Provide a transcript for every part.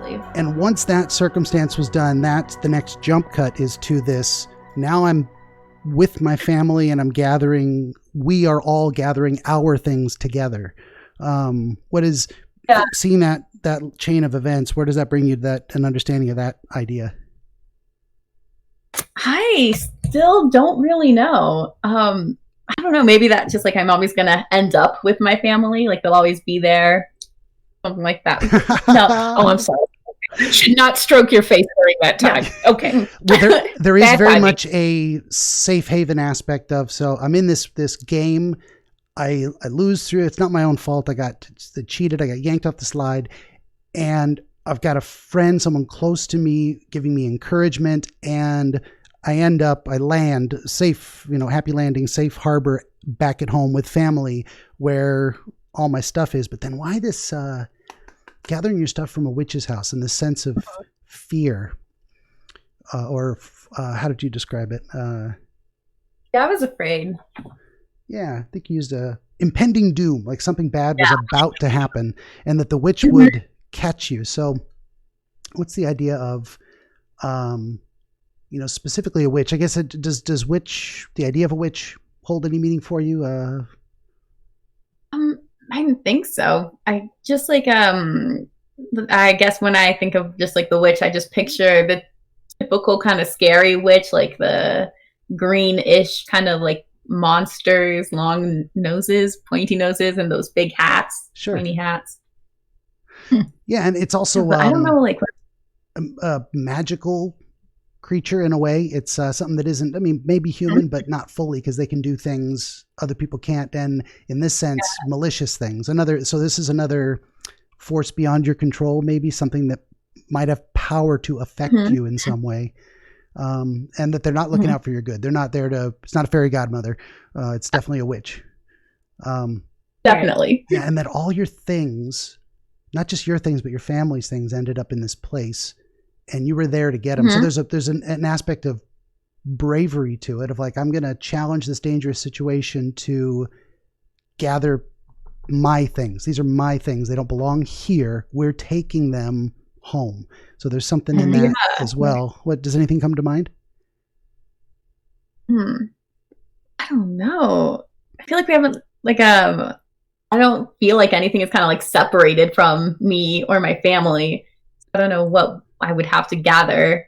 Exactly. And once that circumstance was done, that's the next jump cut is to this. Now I'm with my family and we are all gathering our things together. What is seeing that chain of events, where does that bring you to an understanding of that idea? I still don't really know. I don't know. Maybe that just like I'm always going to end up with my family. Like they'll always be there. Something like that. No. Oh, I'm sorry. You should not stroke your face during that time. Yeah. Okay. Well, there is very much a safe haven aspect of, so I'm in this game. I lose through. It's not my own fault. I got cheated. I got yanked off the slide. And I've got a friend, someone close to me, giving me encouragement. And I land safe, happy landing, safe harbor back at home with family where all my stuff is. But then why this gathering your stuff from a witch's house and the sense of fear? Or how did you describe it? I was afraid. Yeah, I think you used impending doom, like something bad was about to happen and that the witch would catch you. So what's the idea of, specifically a witch? I guess does the idea of a witch hold any meaning for you? I don't think so. I just like, I guess when I think of just like the witch, I just picture the typical kind of scary witch, like the greenish kind of like monsters, long noses, pointy noses, and those big hats, pointy hats. Yeah, and it's also I don't know, like a magical creature in a way. It's something that isn't, maybe human, but not fully, because they can do things other people can't, and in this sense, malicious things. So this is another force beyond your control, maybe something that might have power to affect you in some way. And that they're not looking out for your good. They're not there it's not a fairy godmother. It's definitely a witch. Definitely. Yeah, and that all your things, not just your things, but your family's things ended up in this place and you were there to get them. So there's an aspect of bravery to it, of like, I'm going to challenge this dangerous situation to gather my things. These are my things. They don't belong here. We're taking them home. So there's something in that as well. What, does anything come to mind? I don't know. I feel like we haven't I don't feel like anything is kind of like separated from me or my family. I don't know what I would have to gather.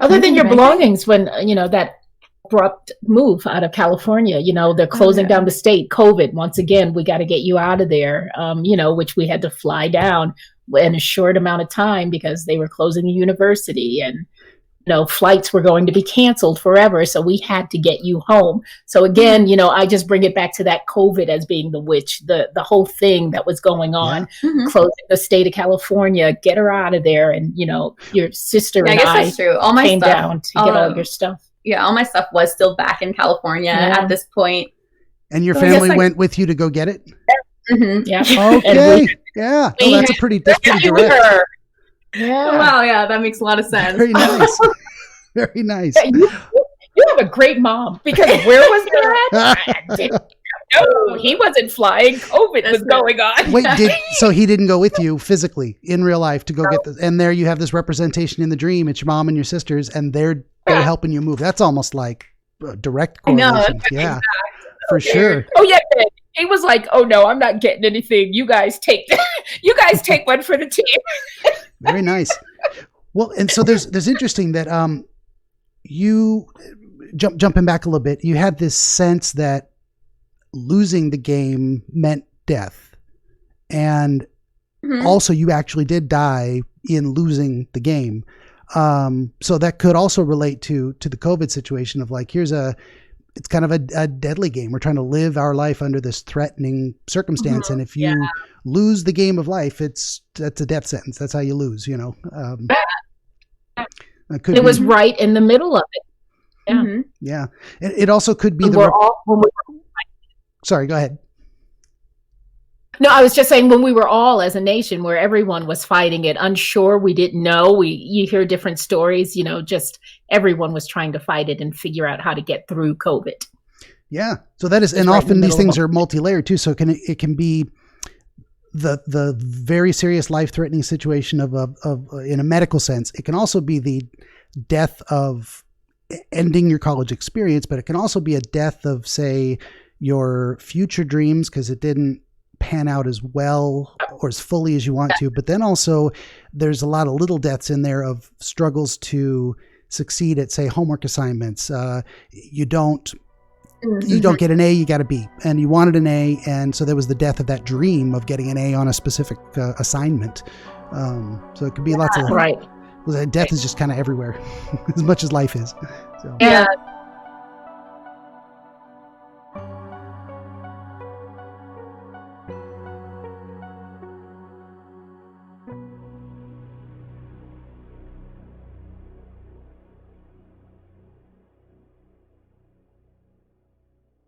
Other than your belongings when, that abrupt move out of California, they're closing down the state, COVID. Once again, we got to get you out of there, which we had to fly down in a short amount of time because they were closing the university and, flights were going to be canceled forever. So we had to get you home. So again, I just bring it back to that COVID as being the witch, the whole thing that was going on, closing the state of California, get her out of there. And, your sister and I that's true. All my came stuff, down to get all your stuff. Yeah, all my stuff was still back in California at this point. And your family went with you to go get it? Yeah. Okay. Yeah. Oh, that's pretty direct. Yeah. Oh, wow. Yeah, that makes a lot of sense. Very nice. Very nice. Yeah, you have a great mom, because where was that? No, he wasn't flying. COVID was going on. Wait, so he didn't go with you physically in real life to go get this, and there you have this representation in the dream. It's your mom and your sisters, and they're helping you move. That's almost like a direct correlation. Yeah, for sure. Oh yeah, he was like, "Oh no, I'm not getting anything. You guys take one for the team." Very nice. Well, and so there's interesting that you jumping back a little bit, you had this sense that losing the game meant death, and also you actually did die in losing the game. So that could also relate to the COVID situation of like, it's kind of a deadly game. We're trying to live our life under this threatening circumstance. And if you lose the game of life, that's a death sentence. That's how you lose, It was right in the middle of it. Yeah. Yeah. It also could be sorry, go ahead. No, I was just saying, when we were all as a nation where everyone was fighting it, unsure, we didn't know. You hear different stories, just everyone was trying to fight it and figure out how to get through COVID. Yeah. So that is, and often these things are multi-layered too. So it can be the very serious life-threatening situation of in a medical sense. It can also be the death of ending your college experience, but it can also be a death of, say, your future dreams because it didn't pan out as well or as fully as you want to. But then also there's a lot of little deaths in there of struggles to succeed at, say, homework assignments. You don't get an A, you got a B, and you wanted an A, and so there was the death of that dream of getting an A on a specific assignment. So it could be lots of right. Death is just kind of everywhere, as much as life is. So. Yeah,